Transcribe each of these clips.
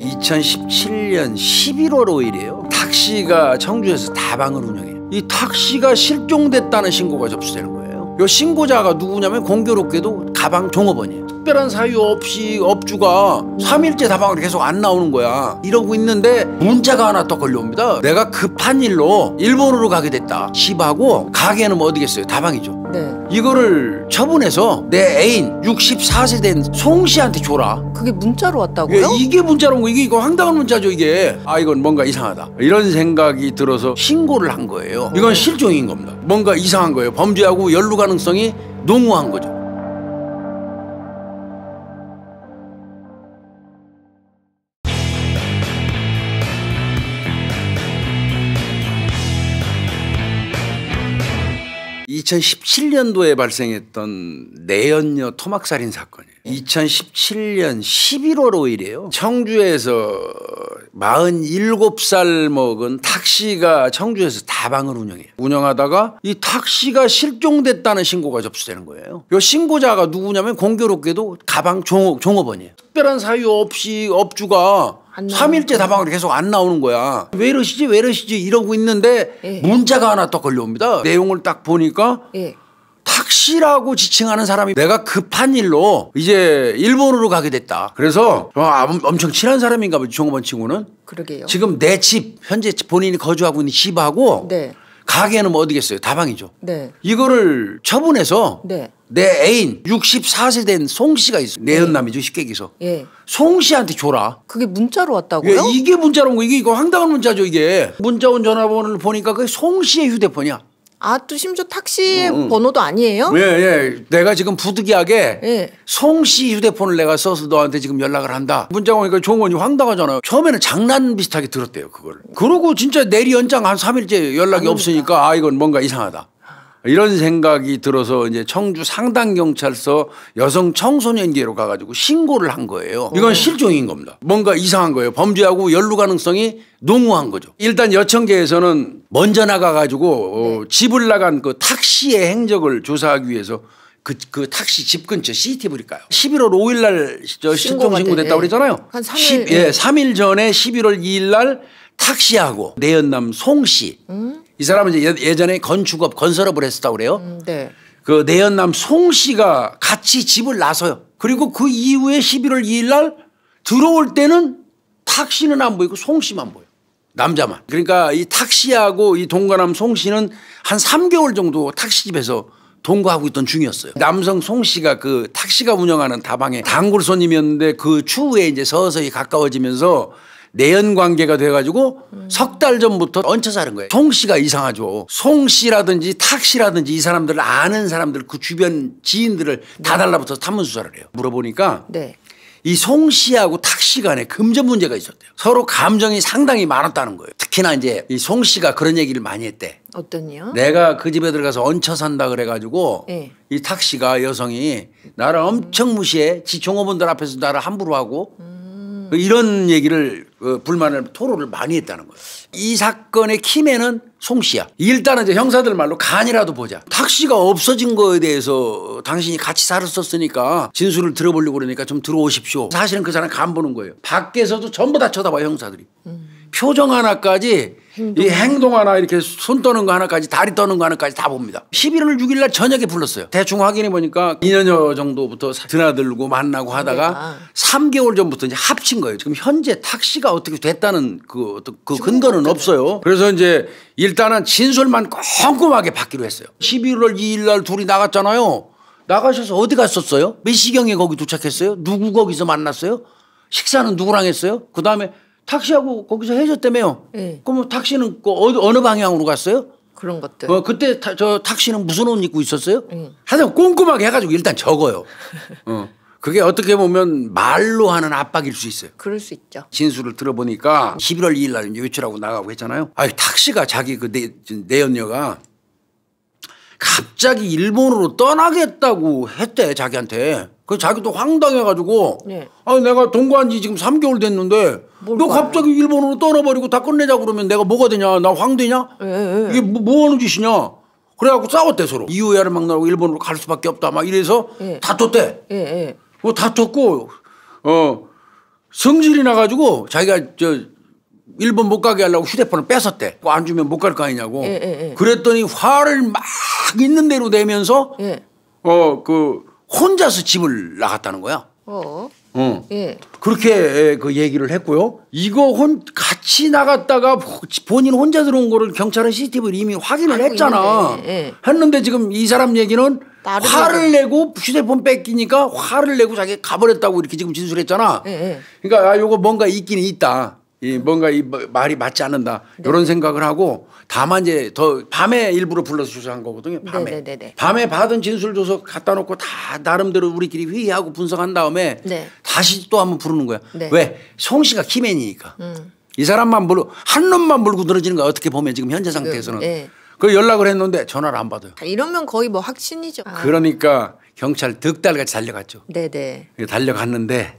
2017년 11월 5일이에요. 택시가 청주에서 다방을 운영해요. 이 택시가 실종됐다는 신고가 접수되는 거예요. 이 신고자가 누구냐면 공교롭게도 가방 종업원이에요. 특별한 사유 없이 업주가 3일째 다방을 계속 안 나오는 거야. 이러고 있는데 문자가 하나 또 걸려옵니다. 내가 급한 일로 일본으로 가게 됐다. 집하고 가게는 뭐 어디겠어요? 다방이죠. 네. 이거를 처분해서 내 애인 64세 된 송 씨한테 줘라. 그게 문자로 왔다고요? 이게 문자로 온 거. 이거 황당한 문자죠 이게. 아 이건 뭔가 이상하다 이런 생각이 들어서 신고를 한 거예요. 이건 실종인 겁니다. 뭔가 이상한 거예요. 범죄하고 연루 가능성이 농후한 거죠. (2017년도에) 발생했던 내연녀 토막살인 사건이에요. 2017년 11월 5일이에요. 청주에서 47살 먹은 택시가 청주에서 다방을 운영해요. 운영하다가 이 택시가 실종됐다는 신고가 접수되는 거예요. 이 신고자가 누구냐면 공교롭게도 가방 종업원이에요. 특별한 사유 없이 업주가 3일째 다방을 계속 안 나오는 거야. 왜 이러시지 왜 이러시지 이러고 있는데 문자가 하나 또 걸려옵니다. 내용을 딱 보니까 택시라고 지칭하는 사람이 내가 급한 일로 이제 일본으로 가게 됐다. 그래서 엄청 친한 사람인가 보지 종업원 친구는. 그러게요. 지금 내 집 현재 본인이 거주하고 있는 집하고 가게는 뭐 어디겠어요? 다방이죠. 이거를 처분해서 내 애인 64세 된 송 씨가 있어요. 내연남이죠. 쉽게 얘기해서. 송 씨한테 줘라. 그게 문자로 왔다고요? 이게 문자로 온 거. 이거 황당한 문자죠 이게. 문자 온 전화번호를 보니까 그게 송 씨의 휴대폰이야. 아, 또 심지어 택시의 번호도 아니에요? 예. 내가 지금 부득이하게 송 씨 휴대폰을 내가 써서 너한테 지금 연락을 한다. 문자가 오니까 종원이 황당하잖아요. 처음에는 장난 비슷하게 들었대요 그걸. 그러고 진짜 내리 연장 한 3일째 연락이 없으니까 아 이건 뭔가 이상하다. 이런 생각이 들어서 이제 청주 상당경찰서 여성 청소년계로 가가지고 신고를 한 거예요. 이건 실종인 겁니다. 뭔가 이상한 거예요. 범죄하고 연루 가능성이 농후한 거죠. 일단 여청계에서는 먼저 나가가지고 집을 나간 그 택시의 행적을 조사하기 위해서 그 택시 집 근처 CCTV를 까요. 11월 5일 날 실종 신고됐다고 그랬잖아요. 한 3일. 3일 전에 11월 2일 날 택시하고 내연남 송 씨. 이 사람은 이제 예전에 건설업을 했었다고 그래요. 그 내연남 송 씨가 같이 집을 나서요. 그리고 그 이후에 11월 2일 날 들어올 때는 택시는 안 보이고 송 씨만 보여. 남자만. 그러니까 이 택시하고 이 동거남 송 씨는 한 3개월 정도 택시집에서 동거하고 있던 중이었어요. 남성 송 씨가 그 택시가 운영하는 다방의 단골 손님이었는데 그 추후에 이제 서서히 가까워지면서 내연 관계가 돼가지고 석 달 전부터 얹혀 사는 거예요. 송 씨가 이상하죠. 송 씨라든지 택시라든지 이 사람들을 아는 사람들 그 주변 지인들을 다 달라붙어서 탐문 수사를 해요. 물어보니까 이 송 씨하고 택시 간에 금전 문제가 있었대요. 서로 감정이 상당히 많았다는 거예요. 특히나 이제 이 송 씨가 그런 얘기를 많이 했대. 어떤요? 내가 그 집에 들어가서 얹혀 산다 그래가지고 이 택시가 여성이 나를 엄청 무시해. 지 종업원들 앞에서 나를 함부로 하고 이런 얘기를 불만을 토로를 많이 했다는 거예요. 이 사건의 키맨은 송 씨야. 일단은 이제 형사들 말로 간이라도 보자. 택시가 없어진 거에 대해서 당신이 같이 살았었으니까 진술을 들어보려고 그러니까 좀 들어오십시오. 사실은 그 사람 간 보는 거예요. 밖에서도 전부 다 쳐다봐요 형사들이. 표정 하나까지 이 행동 하나 이렇게 손 떠는 거 하나까지 다리 떠는 거 하나까지 다 봅니다. 11월 6일 날 저녁에 불렀어요. 대충 확인해 보니까 2년여 정도부터 드나들고 만나고 하다가 3개월 전부터 이제 합친 거예요. 지금 현재 택시가 어떻게 됐다는 그 근거는 없어요. 그래서 이제 일단은 진술만 꼼꼼하게 받기로 했어요. 11월 2일 날 둘이 나갔잖아요. 나가셔서 어디 갔었어요? 몇 시경에 거기 도착했어요? 누구 거기서 만났어요? 식사는 누구랑 했어요? 그다음에 택시하고 거기서 헤어졌다며요. 그럼 택시는 어느 방향으로 갔어요? 그런 것들. 그때 저 택시는 무슨 옷 입고 있었어요? 하여튼 꼼꼼하게 해가지고 일단 적어요. 그게 어떻게 보면 말로 하는 압박일 수 있어요. 그럴 수 있죠. 진술을 들어보니까 11월 2일 날 이제 외출하고 나가고 했잖아요. 아니 택시가 자기 그 내연녀가 갑자기 일본으로 떠나겠다고 했대 자기한테. 그 자기도 황당해가지고 아니 내가 동거한 지 지금 3개월 됐는데 너 갑자기 일본으로 떠나버리고 다 끝내자 그러면 내가 뭐가 되냐? 나 황되냐? 이게 뭐 하는 짓이냐? 그래갖고 싸웠대 서로. 이유야를 막 나오고 일본으로 갈 수밖에 없다 막 이래서 다퉜대. 다퉜고 성질이 나가지고 자기가 일본 못 가게 하려고 휴대폰을 뺏었대. 안 주면 못 갈 거 아니냐고. 그랬더니 화를 막 있는 대로 내면서 혼자서 집을 나갔다는 거야. 그렇게 그 얘기를 했고요. 이거 같이 나갔다가 본인 혼자 들어온 거를 경찰은 CCTV를 이미 확인을 했잖아. 했는데 지금 이 사람 얘기는 화를 내고 휴대폰 뺏기니까 화를 내고 자기 가버렸다고 이렇게 지금 진술했잖아. 그러니까 요거 뭔가 있긴 있다. 뭔가 이 말이 맞지 않는다. 이런 생각을 하고 다만 이제 더 밤에 일부러 불러서 조사한 거거든요. 밤에. 밤에 받은 진술 조서 갖다 놓고 다 나름대로 우리끼리 회의하고 분석한 다음에 다시 또 한번 부르는 거야. 왜? 송 씨가 키맨이니까. 이 사람만 한 놈만 물고 늘어지는 거야. 어떻게 보면 지금 현재 상태에서는. 그 연락을 했는데 전화를 안 받아요. 이러면 거의 뭐 확신이죠. 그러니까 경찰 득달같이 달려갔죠. 네네. 달려갔는데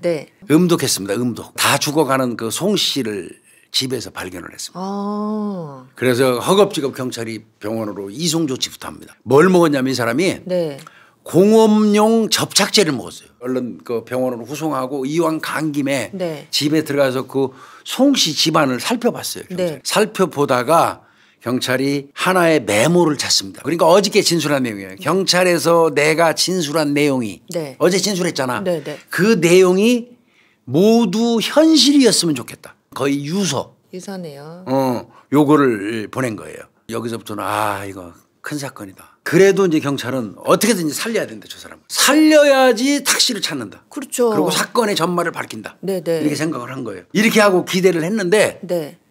음독했습니다. 음독. 다 죽어가는 그 송 씨를 집에서 발견을 했습니다. 그래서 허겁지겁 경찰이 병원으로 이송 조치부터 합니다. 뭘 먹었냐면 이 사람이 공업용 접착제를 먹었어요. 얼른 그 병원으로 후송하고 이왕 간 김에 집에 들어가서 그 송 씨 집안을 살펴봤어요. 경찰이. 살펴보다가 경찰이 하나의 메모를 찾습니다. 그러니까 어저께 진술한 내용이에요. 경찰에서 내가 진술한 내용이 어제 진술했잖아. 그 내용이 모두 현실이었으면 좋겠다. 거의 유서네요. 요거를 보낸 거예요. 여기서부터는 이거 큰 사건이다. 그래도 이제 경찰은 어떻게든지 살려야 된다. 저 사람 살려야지 탁씨를 찾는다. 그렇죠. 그리고 사건의 전말을 밝힌다. 이렇게 생각을 한 거예요. 이렇게 하고 기대를 했는데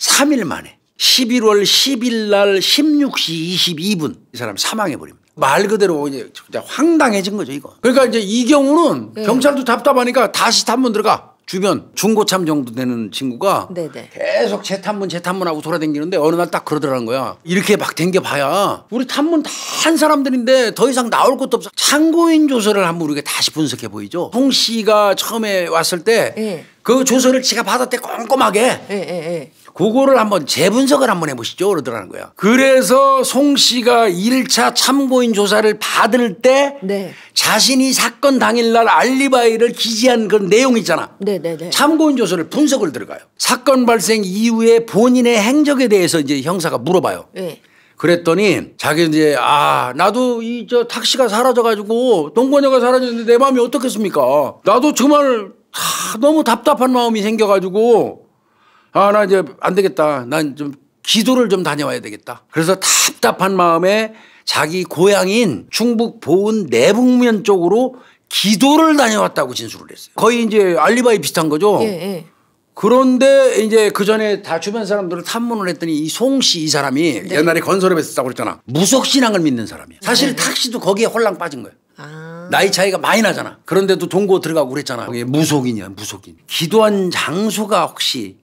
3일 만에 11월 10일 날 16시 22분 이 사람 사망해 버립니다. 말 그대로 이제 진짜 황당해진 거죠, 이거. 그러니까 이제 이 경우는 경찰도 답답하니까 다시 탐문 들어가. 주변 중고참 정도 되는 친구가 계속 재탐문하고 돌아다니는데 어느 날 딱 그러더라는 거야. 이렇게 막 댕겨봐야 우리 탐문 다 한 사람들인데 더 이상 나올 것도 없어. 참고인 조서를 한번 우리가 다시 분석해 보이죠. 송 씨가 처음에 왔을 때 그 조서를 지가 받았대 꼼꼼하게. 그거를 한번 재분석을 한번 해보시죠. 그러더라는 거야. 그래서 송 씨가 1차 참고인 조사를 받을 때 자신이 사건 당일날 알리바이를 기재한 그런 내용 있잖아. 참고인 조사를 분석을 들어가요. 사건 발생 이후에 본인의 행적에 대해서 이제 형사가 물어봐요. 그랬더니 자기 이제 나도 탁씨가 사라져가지고 동거녀가 사라졌는데 내 마음이 어떻겠습니까? 나도 정말 너무 답답한 마음이 생겨가지고 나 이제 안 되겠다. 난 좀 기도를 좀 다녀와야 되겠다. 그래서 답답한 마음에 자기 고향인 충북 보은 내북면 쪽으로 기도를 다녀왔다고 진술을 했어요. 거의 이제 알리바이 비슷한 거죠. 그런데 이제 그 전에 다 주변 사람들을 탐문을 했더니 이 송 씨 이 사람이 옛날에 건설업에서 했다고 그랬잖아. 무속신앙을 믿는 사람이야. 사실 탁씨도 거기에 홀랑 빠진 거예요. 나이 차이가 많이 나잖아. 그런데도 동고 들어가고 그랬잖아. 그게 무속인이야, 무속인. 기도한 장소가 혹시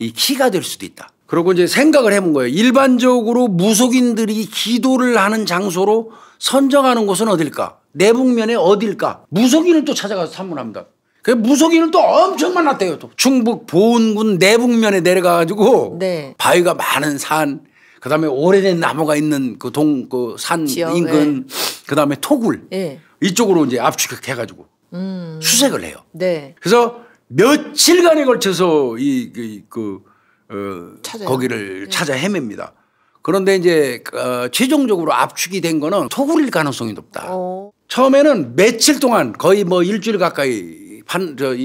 이 키가 될 수도 있다. 그리고 이제 생각을 해본 거예요. 일반적으로 무속인들이 기도를 하는 장소로 선정하는 곳은 어딜까? 내북면에 어딜까? 무속인을 또 찾아가서 탐문합니다. 그 무속인을 또 엄청 만났대요. 또 충북 보은군 내북면에 내려가가지고 바위가 많은 산, 그다음에 오래된 나무가 있는 그 산 인근, 그다음에 토굴 이쪽으로 이제 압축해가지고 수색을 해요. 그래서 며칠간에 걸쳐서 거기를 찾아 헤맵니다. 그런데 이제 최종적으로 압축이 된 거는 토굴일 가능성이 높다. 처음에는 며칠 동안 거의 뭐 일주일 가까이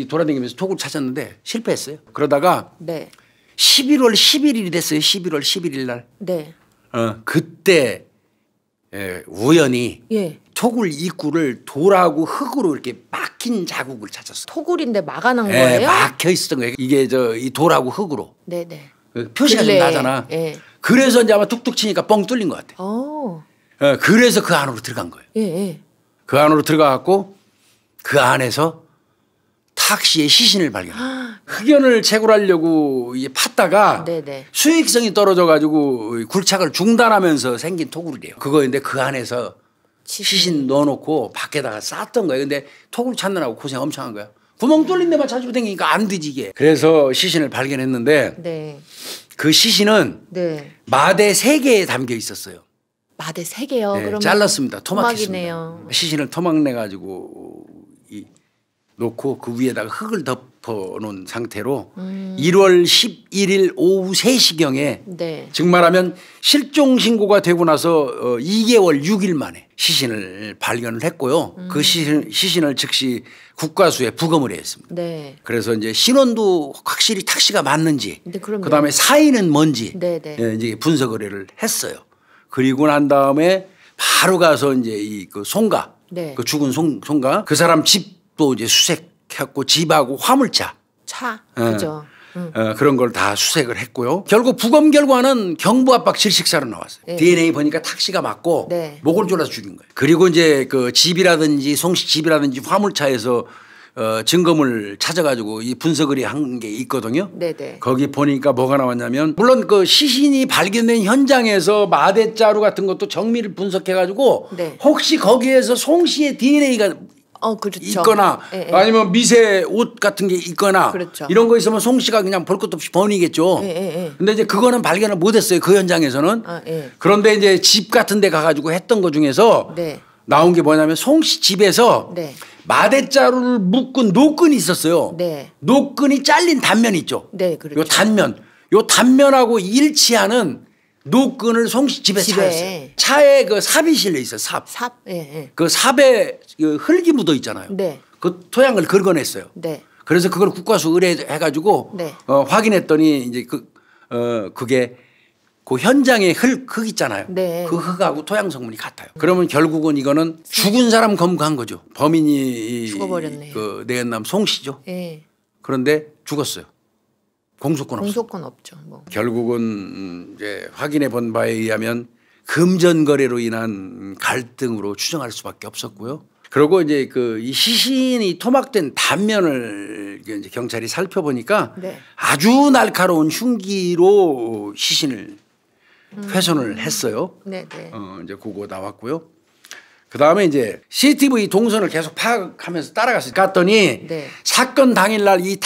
돌아다니면서 토굴 찾았는데 실패했어요. 그러다가 11월 11일이 됐어요. 11월 11일 날. 그때 우연히 토굴 입구를 돌하고 흙으로 이렇게 막힌 자국을 찾았어. 토굴인데 막아놓은 거예요? 막혀 있었던 거예요. 이게 이 돌하고 흙으로. 표시가 좀 나잖아. 그래서 이제 아마 툭툭 치니까 뻥 뚫린 것 같아. 그래서 그 안으로 들어간 거예요. 그 안으로 들어가갖고 그 안에서 탁씨의 시신을 발견해요. 흑연을 채굴하려고 팠다가 수익성이 떨어져가지고 굴착을 중단하면서 생긴 토굴이래요. 그거인데 그 안에서 시신 넣어놓고 밖에다가 쌌던 거예요. 근데 토굴 찾느라고 고생 엄청 한 거야. 구멍 뚫린 데만 찾으고 다니니까 안 뒤지게. 그래서 시신을 발견했는데 그 시신은 마대 3개에 담겨 있었어요. 마대 3개요? 그러면 잘랐습니다. 토막했습니다. 시신을 토막내가지고 놓고 그 위에다가 흙을 덮어 놓은 상태로 1월 11일 오후 3시경에 네. 즉 말하면 실종 신고가 되고 나서 2개월 6일 만에 시신을 발견을 했고요. 그 시신을 즉시 국과수에 부검을 했습니다. 네. 그래서 이제 신원도 확실히 탁씨가 맞는지 네, 그럼요. 그다음에 사인은 뭔지 네, 네. 예, 이제 분석 의뢰를 했어요. 그리고 난 다음에 바로 가서 이제 이 그 송가 네. 그 죽은 송가 그 사람 집도 이제 수색했고 집하고 화물차 차. 그죠. 그런 걸 다 수색을 했고요. 결국 부검 결과는 경부 압박 질식사로 나왔어요. 네. DNA 보니까 탁씨가 맞고 네. 목을 졸라서 죽인 거예요. 그리고 이제 그 집이라든지 송씨 집이라든지 화물차에서 증거물 찾아가지고 이 분석을 한 게 있거든요. 네네. 거기 보니까 뭐가 나왔냐면 물론 그 시신이 발견된 현장에서 마대자루 같은 것도 정밀을 분석해가지고 네. 혹시 거기에서 송 씨의 DNA가 그렇죠. 있거나 예, 예. 아니면 미세 옷 같은 게 있거나 그렇죠. 이런 거 있으면 송 씨가 그냥 볼 것도 없이 번이겠죠. 예, 예, 예. 근데 이제 그거는 발견을 못했어요. 그 현장에서는. 예. 그런데 이제 집 같은 데 가가지고 했던 거 중에서 네. 나온 게 뭐냐면 송 씨 집에서 네. 마대자루를 묶은 노끈이 있었어요. 네. 노끈이 잘린 단면 있죠. 네, 그렇죠. 요 단면하고 일치하는 노끈을 송 씨 집에 집에. 찾았어요. 차에 그 삽이 실려 있어요. 삽. 삽. 예, 예. 그 삽에 그 흙이 묻어 있잖아요. 네. 그 토양을 긁어냈어요. 네. 그래서 그걸 국과수 의뢰해가지고 네. 확인했더니 이제 그게 그 현장에 흙 있잖아요. 네. 그 흙하고 토양 성분이 같아요. 그러면 결국은 이거는 죽은 사람 검거한 거죠. 범인이 죽어버렸네요. 그 내연남 송 씨죠. 예. 그런데 죽었어요. 공소권 없어. 공소권 없죠. 뭐. 결국은 이제 확인해 본 바에 의하면 금전 거래로 인한 갈등으로 추정할 수밖에 없었고요. 그리고 이제 그 이 시신이 토막된 단면을 이제 경찰이 살펴보니까 네. 아주 날카로운 흉기로 시신을 훼손을 했어요. 네, 네. 이제 그거 나왔고요. 그 다음에 이제 CCTV 동선을 계속 파악하면서 따라갔어요. 갔더니 네. 사건 당일날 이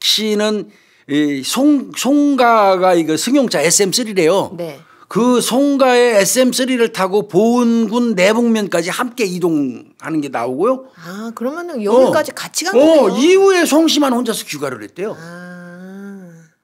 탁씨는 이 송가가 이거 승용차 SM3래요. 네. 그 송가의 SM3를 타고 보은군 내북면까지 함께 이동하는 게 나오고요. 아, 그러면은 여기까지 같이 간 거예요? 이후에 송 씨만 혼자서 귀가를 했대요. 아.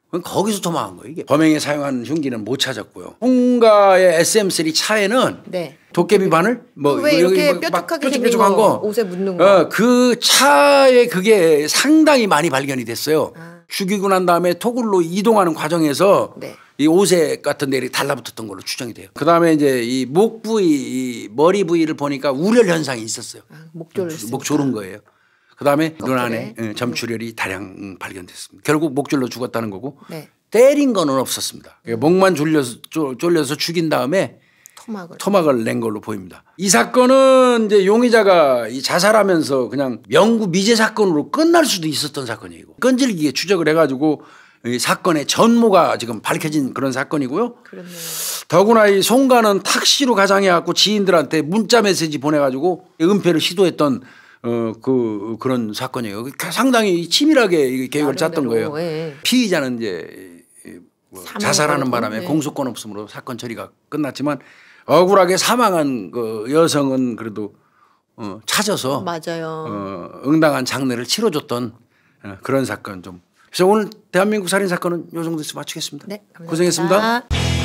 그럼 거기서 도망한 거예요. 이게 범행에 사용한 흉기는 못 찾았고요. 송가의 SM3 차에는 네. 도깨비 바늘 왜 이렇게 뾰족하게 생긴 뾰족한 거, 옷에 묻는 거. 그 차에 그게 상당히 많이 발견이 됐어요. 아. 죽이고 난 다음에 토굴로 이동하는 과정에서 네. 이 옷에 같은 데 이렇게 달라붙었던 걸로 추정이 돼요. 그 다음에 이제 이 목 부위, 이 머리 부위를 보니까 우열 현상이 있었어요. 목 졸렸으니까. 목 조른 거예요. 그 다음에 눈 껍질에. 안에 점출혈이 다량 발견됐습니다. 결국 목줄로 죽었다는 거고 네. 때린 거는 없었습니다. 목만 졸려서 죽인 다음에 토막을 낸 걸로 보입니다. 이 사건은 이제 용의자가 이 자살하면서 그냥 영구 미제 사건으로 끝날 수도 있었던 사건이에요. 끈질기게 추적을 해가지고 이 사건의 전모가 지금 밝혀진 그런 사건이고요. 그렇네요. 더구나 이 송가는 탁시로 가장해갖고 지인들한테 문자 메시지 보내가지고 은폐를 시도했던 그런 사건이에요. 상당히 치밀하게 계획을 짰던 거예요. 예. 피의자는 이제 자살하는 바람에 네. 공소권 없음으로 사건 처리가 끝났지만 억울하게 사망한 그 여성은 그래도 찾아서 맞아요. 응당한 장례를 치러줬던 그런 사건 좀. 그래서 오늘 대한민국 살인 사건은 요 정도에서 마치겠습니다. 네, 감사합니다. 고생했습니다.